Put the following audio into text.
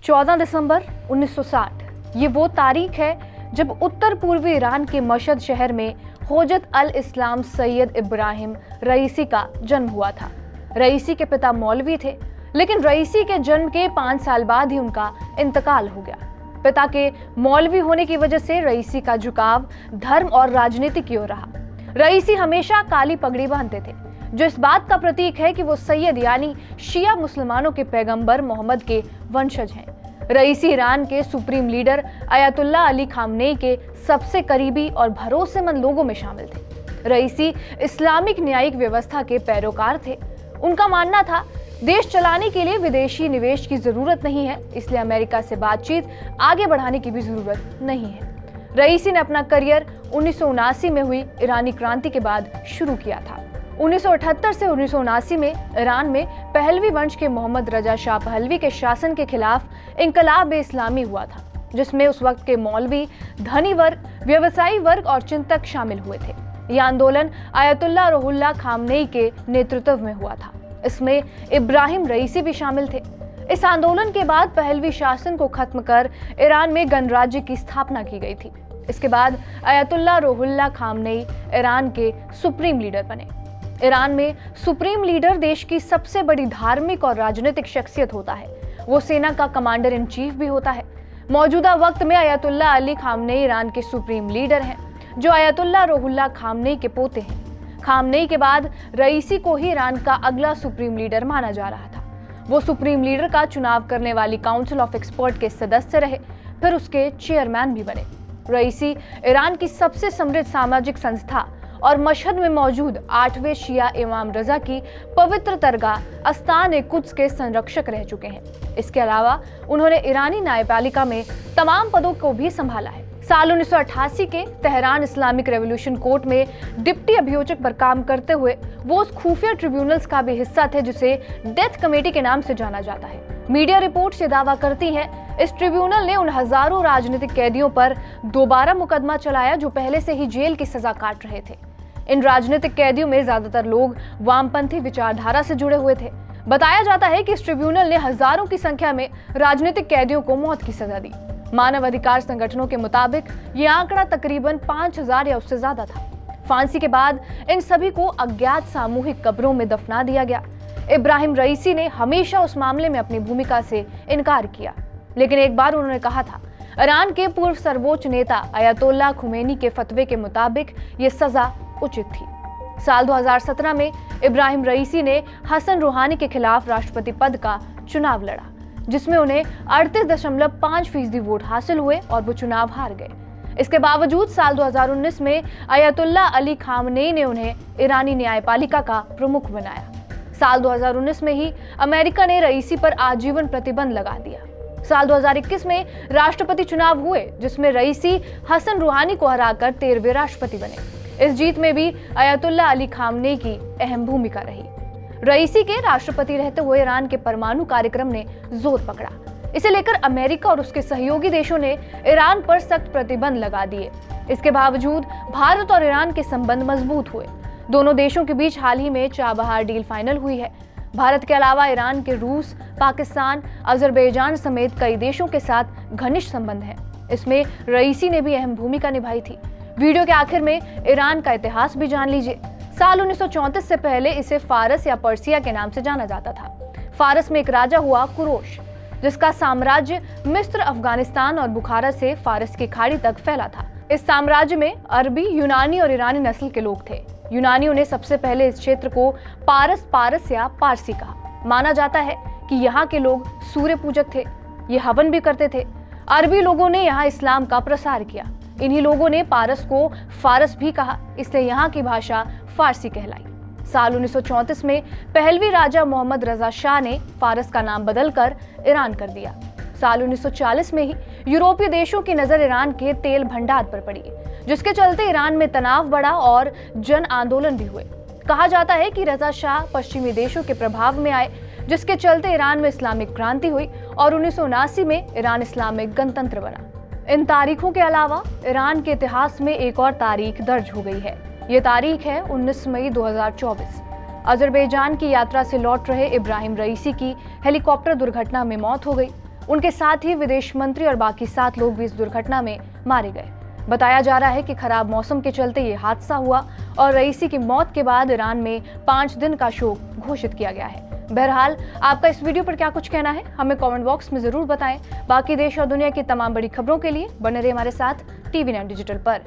14 दिसंबर 1960 ये वो तारीख है जब उत्तर पूर्वी ईरान के मशहद शहर में होजत अल इस्लाम सैयद इब्राहिम रईसी का जन्म हुआ था। रईसी के पिता मौलवी थे, लेकिन रईसी के जन्म के 5 साल बाद ही उनका इंतकाल हो गया। पिता के मौलवी होने की वजह से रईसी का झुकाव धर्म और राजनीति की ओर रहा। रईसी हमेशा काली पगड़ी बांधते थे, जो इस बात का प्रतीक है कि वो सैयद यानी शिया मुसलमानों के पैगंबर मोहम्मद के वंशज हैं। रईसी ईरान के supreme leader Ayatollah Ali Khamenei के सबसे करीबी और भरोसेमंद लोगों में शामिल थे। रईसी इस्लामिक न्यायिक व्यवस्था के पैरोकार थे। उनका मानना था देश चलाने के लिए विदेशी निवेश की जरूरत नहीं है, इसलिए अमेरिका से बातचीत आगे बढ़ाने की भी जरूरत नहीं है। रईसी ने अपना करियर 1979 में हुई ईरानी क्रांति के बाद शुरू किया था। 1978 से 1979 में ईरान में पहलवी वंश के मोहम्मद रजा शाह पहलवी के शासन के खिलाफ इंकलाब-ए-इस्लामी हुआ था, जिसमें उस वक्त के मौलवी, धनी वर्ग, व्यवसायी वर्ग और चिंतक शामिल हुए थे। यह आंदोलन अयतुल्लाह रूहुल्लाह खामनेई के नेतृत्व में हुआ था। इसमें इब्राहिम रईसी भी शामिल थे। इस आंदोलन के बाद पहलवी शासन को खत्म कर ईरान में गणराज्य की स्थापना की गई थी। इसके बाद अयतुल्लाह रूहुल्लाह खामनेई ईरान के सुप्रीम लीडर बने। ईरान में सुप्रीम लीडर देश की सबसे बड़ी धार्मिक और राजनीतिक शख्सियत होता है। वो सेना का कमांडर इन चीफ भी होता है। मौजूदा वक्त में अयतुल्लाह अली खामनेई ईरान के सुप्रीम लीडर हैं, जो अयतुल्लाह रूहुल्लाह खामनेई के पोते हैं। खामनेई के बाद रईसी को ही ईरान का अगला सुप्रीम लीडर माना जा रहा था। वो सुप्रीम लीडर का चुनाव करने वाली काउंसिल ऑफ एक्सपर्ट के सदस्य रहे, फिर उसके चेयरमैन भी बने। रईसी ईरान की सबसे समृद्ध सामाजिक संस्था और मशहद में मौजूद 8वें शिया इमाम रजा की पवित्र दरगाह अस्तान-ए-कुद्स के संरक्षक रह चुके हैं। इसके अलावा उन्होंने ईरानी न्यायपालिका में तमाम पदों को भी संभाला है। साल 1988 के तेहरान इस्लामिक रेवोल्यूशन कोर्ट में डिप्टी अभियोजक पर काम करते हुए वो उस खुफिया ट्रिब्यूनल्स का भी हिस्सा थे जिसे डेथ कमेटी के नाम से जाना जाता है। मीडिया रिपोर्ट से दावा करती हैं इस ट्रिब्यूनल ने उन हजारों राजनीतिक कैदियों पर दोबारा मुकदमा चलाया जो पहले से ही जेल की सजा काट रहे थे। इन राजनीतिक कैदियों में ज्यादातर लोग वामपंथी विचारधारा से जुड़े हुए थे। बताया जाता है कि इस ट्रिब्यूनल ने हजारों की संख्या में राजनीतिक कैदियों को मौत की सजा दी। मानव अधिकार संगठनों के मुताबिक ये आंकड़ा तकरीबन 5000 या उससे ज्यादा था। फांसी के बाद इन सभी को अज्ञात सामूहिक कब्रों में दफना दिया गया। इब्राहिम रईसी ने हमेशा उस मामले में अपनी भूमिका से इनकार किया, लेकिन एक बार उन्होंने कहा था, ईरान के पूर्व सर्वोच्च नेता अयतुल्लाह खुमैनी के फतवे के मुताबिक ये सजा उचित थी। साल 2017 में इब्राहिम रईसी ने हसन रूहानी के खिलाफ राष्ट्रपति पद का चुनाव लड़ा, जिसमें उन्हें 38.5% वोट हासिल हुए और वो चुनाव हार गए। इसके बावजूद साल 2019 में अयतुल्लाह अली खामनेई ने उन्हें ईरानी न्यायपालिका का प्रमुख बनाया। साल 2019 में ही अमेरिका ने रईसी पर आजीवन प्रतिबंध लगा दिया। साल 2021 में राष्ट्रपति चुनाव हुए, जिसमें रईसी हसन रूहानी को हराकर 13वें राष्ट्रपति बने। इस जीत में भी अयतुल्लाह अली खामनेई की अहम भूमिका रही। रईसी के राष्ट्रपति रहते हुए ईरान के परमाणु कार्यक्रम ने जोर पकड़ा। इसे लेकर अमेरिका और उसके सहयोगी देशों ने ईरान पर सख्त प्रतिबंध लगा दिए। इसके बावजूद भारत और ईरान के संबंध मजबूत हुए। दोनों देशों के बीच हाल ही में चाबहार डील फाइनल हुई है। भारत के अलावा ईरान के रूस, पाकिस्तान, अजरबैजान समेत कई देशों के साथ घनिष्ठ संबंध हैं। इसमें रईसी ने भी अहम भूमिका निभाई थी। वीडियो के आखिर में ईरान का इतिहास भी जान लीजिए। साल 1934 से पहले इसे फारस या पर्सिया के नाम से जाना जाता था। फारस में एक राजा हुआ कुरोश, जिसका साम्राज्य मिस्र, अफगानिस्तान और बुखारा से फारस की खाड़ी तक फैला था। इस साम्राज्य में अरबी, यूनानी और ईरानी नस्ल के लोग थे। यूनानियों ने सबसे पहले इस क्षेत्र को पारस या पारसी कहा। माना जाता है कि यहाँ के लोग सूर्य पूजक थे। ये हवन भी करते थे। अरबी लोगों ने यहाँ इस्लाम का प्रसार किया। इन्हीं लोगों ने पारस को फारस भी कहा, इसलिए यहाँ की भाषा फारसी कहलाई। साल 1934 में पहलवी राजा मोहम्मद रजा शाह ने फारस का नाम बदलकर ईरान कर दिया। साल 1940 में ही यूरोपीय देशों की नजर ईरान के तेल भंडार पर पड़ी, जिसके चलते ईरान में तनाव बढ़ा और जन आंदोलन भी हुए। कहा जाता है कि रजा शाह पश्चिमी देशों के प्रभाव में आए, जिसके चलते ईरान में इस्लामिक क्रांति हुई और 1979 में ईरान इस्लामिक गणतंत्र बना। इन तारीखों के अलावा ईरान के इतिहास में एक और तारीख दर्ज हो गई है। ये तारीख है 19 मई 2024। अजरबैजान की यात्रा से लौट रहे इब्राहिम रईसी की हेलीकॉप्टर दुर्घटना में मौत हो गई। उनके साथ ही विदेश मंत्री और बाकी 7 लोग भी इस दुर्घटना में मारे गए। बताया जा रहा है कि खराब मौसम के चलते ये हादसा हुआ और रईसी की मौत के बाद ईरान में 5 दिन का शोक घोषित किया गया है। बहरहाल, आपका इस वीडियो पर क्या कुछ कहना है, हमें कमेंट बॉक्स में जरूर बताएं। बाकी देश और दुनिया की तमाम बड़ी खबरों के लिए बने रहिए हमारे साथ TV9 डिजिटल पर।